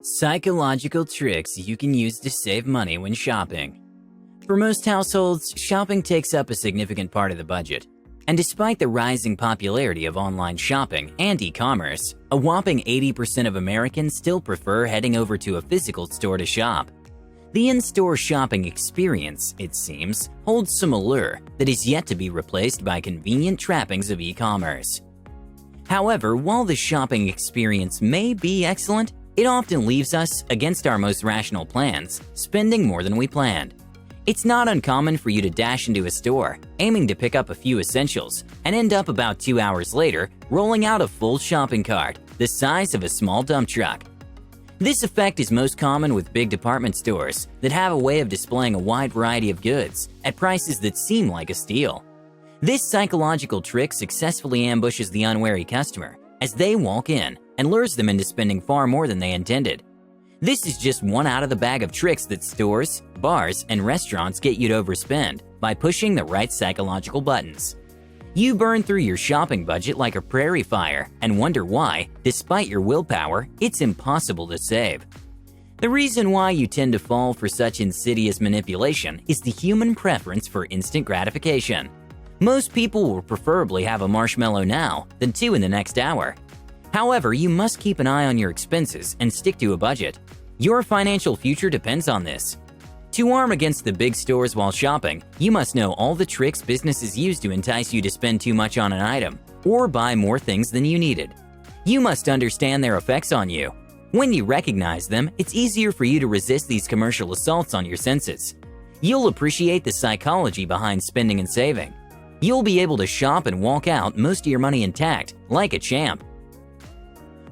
Psychological tricks you can use to save money when shopping. For most households, shopping takes up a significant part of the budget. And despite the rising popularity of online shopping and e-commerce, a whopping 80% of Americans still prefer heading over to a physical store to shop. The in-store shopping experience, it seems, holds some allure that is yet to be replaced by convenient trappings of e-commerce. However, while the shopping experience may be excellent, it often leaves us, against our most rational plans, spending more than we planned. It's not uncommon for you to dash into a store, aiming to pick up a few essentials, and end up about 2 hours later rolling out a full shopping cart, the size of a small dump truck. This effect is most common with big department stores that have a way of displaying a wide variety of goods at prices that seem like a steal. This psychological trick successfully ambushes the unwary customer as they walk in and lures them into spending far more than they intended. This is just one out of the bag of tricks that stores, bars, and restaurants get you to overspend by pushing the right psychological buttons. You burn through your shopping budget like a prairie fire and wonder why, despite your willpower, it's impossible to save. The reason why you tend to fall for such insidious manipulation is the human preference for instant gratification. Most people will preferably have a marshmallow now than two in the next hour. However, you must keep an eye on your expenses and stick to a budget. Your financial future depends on this. To arm against the big stores while shopping, you must know all the tricks businesses use to entice you to spend too much on an item or buy more things than you needed. You must understand their effects on you. When you recognize them, it's easier for you to resist these commercial assaults on your senses. You'll appreciate the psychology behind spending and saving. You'll be able to shop and walk out most of your money intact, like a champ.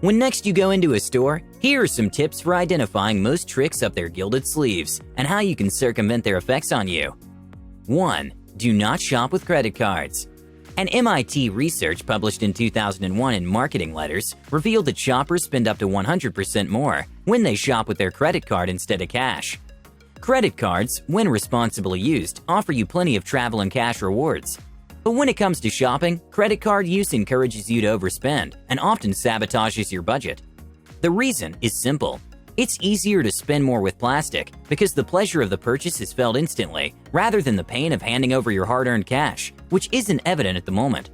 When next you go into a store, here are some tips for identifying most tricks up their gilded sleeves and how you can circumvent their effects on you. 1. Do not shop with credit cards. An MIT research published in 2001 in Marketing Letters revealed that shoppers spend up to 100% more when they shop with their credit card instead of cash. Credit cards, when responsibly used, offer you plenty of travel and cash rewards. But when it comes to shopping, credit card use encourages you to overspend and often sabotages your budget. The reason is simple. It's easier to spend more with plastic because the pleasure of the purchase is felt instantly rather than the pain of handing over your hard-earned cash, which isn't evident at the moment.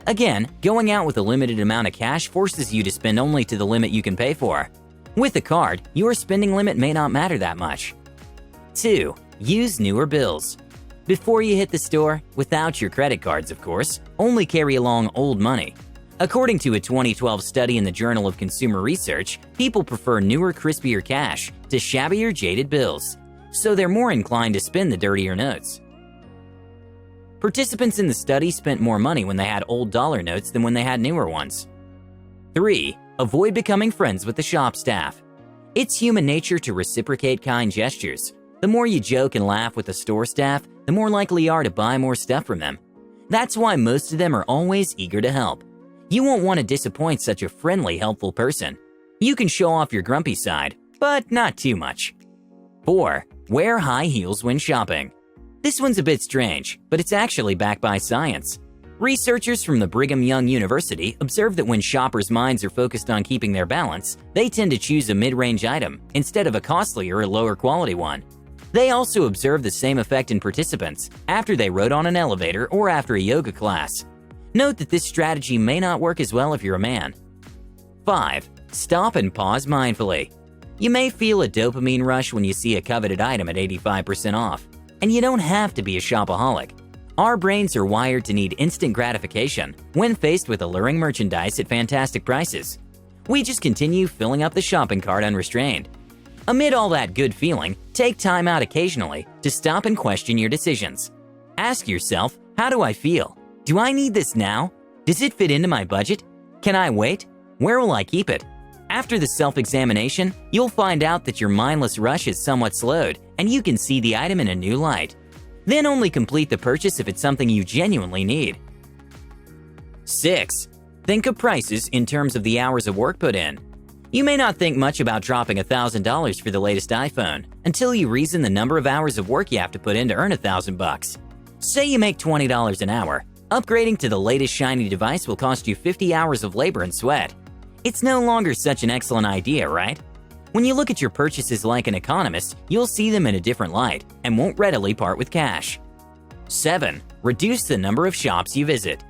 Again, going out with a limited amount of cash forces you to spend only to the limit you can pay for. With a card, your spending limit may not matter that much. 2. Use newer bills. Before you hit the store, without your credit cards of course, only carry along old money. According to a 2012 study in the Journal of Consumer Research, people prefer newer, crispier cash to shabbier, jaded bills, so they're more inclined to spend the dirtier notes. Participants in the study spent more money when they had old dollar notes than when they had newer ones. 3. Avoid becoming friends with the shop staff. It's human nature to reciprocate kind gestures. The more you joke and laugh with the store staff, the more likely you are to buy more stuff from them. That's why most of them are always eager to help. You won't want to disappoint such a friendly, helpful person. You can show off your grumpy side, but not too much. 4. Wear high heels when shopping. This one's a bit strange, but it's actually backed by science. Researchers from the Brigham Young University observed that when shoppers' minds are focused on keeping their balance, they tend to choose a mid-range item instead of a costlier or lower quality one. They also observed the same effect in participants after they rode on an elevator or after a yoga class. Note that this strategy may not work as well if you're a man. 5. Stop and pause mindfully. You may feel a dopamine rush when you see a coveted item at 85% off, and you don't have to be a shopaholic. Our brains are wired to need instant gratification when faced with alluring merchandise at fantastic prices. We just continue filling up the shopping cart unrestrained. Amid all that good feeling, take time out occasionally to stop and question your decisions. Ask yourself, how do I feel? Do I need this now? Does it fit into my budget? Can I wait? Where will I keep it? After the self-examination, you'll find out that your mindless rush is somewhat slowed and you can see the item in a new light. Then only complete the purchase if it's something you genuinely need. 6. Think of prices in terms of the hours of work put in. You may not think much about dropping $1,000 for the latest iPhone until you reason the number of hours of work you have to put in to earn $1,000. Say you make $20 an hour. Upgrading to the latest shiny device will cost you 50 hours of labor and sweat. It's no longer such an excellent idea, right? When you look at your purchases like an economist, you'll see them in a different light and won't readily part with cash. 7. Reduce the number of shops you visit.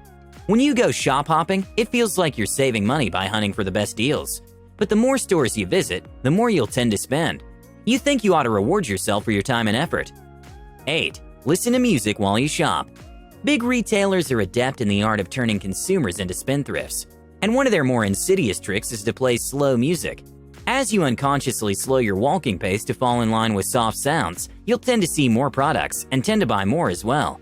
When you go shop hopping, it feels like you're saving money by hunting for the best deals. But the more stores you visit, the more you'll tend to spend. You think you ought to reward yourself for your time and effort. 8. Listen to music while you shop. Big retailers are adept in the art of turning consumers into spendthrifts. And one of their more insidious tricks is to play slow music. As you unconsciously slow your walking pace to fall in line with soft sounds, you'll tend to see more products and tend to buy more as well.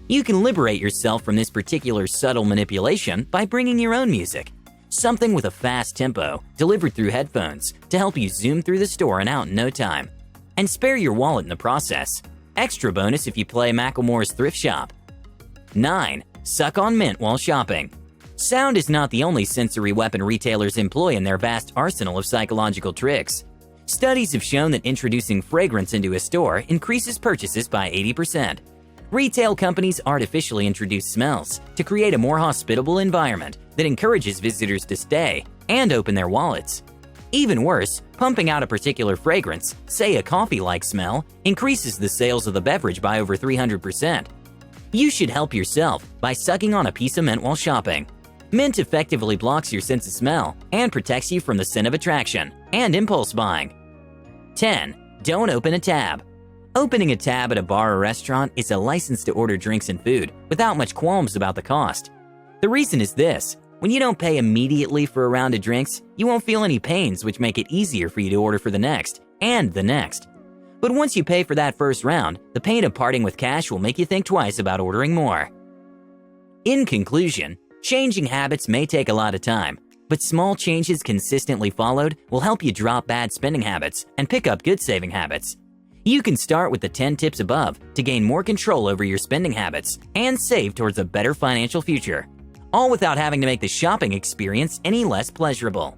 You can liberate yourself from this particular subtle manipulation by bringing your own music. Something with a fast tempo, delivered through headphones, to help you zoom through the store and out in no time. And spare your wallet in the process. Extra bonus if you play Macklemore's Thrift Shop. 9. Suck on mint while shopping. Sound is not the only sensory weapon retailers employ in their vast arsenal of psychological tricks. Studies have shown that introducing fragrance into a store increases purchases by 80%. Retail companies artificially introduce smells to create a more hospitable environment that encourages visitors to stay and open their wallets. Even worse, pumping out a particular fragrance, say a coffee-like smell, increases the sales of the beverage by over 300%. You should help yourself by sucking on a piece of mint while shopping. Mint effectively blocks your sense of smell and protects you from the sin of attraction and impulse buying. 10. Don't open a tab. Opening a tab at a bar or restaurant is a license to order drinks and food without much qualms about the cost. The reason is this: when you don't pay immediately for a round of drinks, you won't feel any pains, which make it easier for you to order for the next and the next. But once you pay for that first round, the pain of parting with cash will make you think twice about ordering more. In conclusion, changing habits may take a lot of time, but small changes consistently followed will help you drop bad spending habits and pick up good saving habits. You can start with the 10 tips above to gain more control over your spending habits and save towards a better financial future, all without having to make the shopping experience any less pleasurable.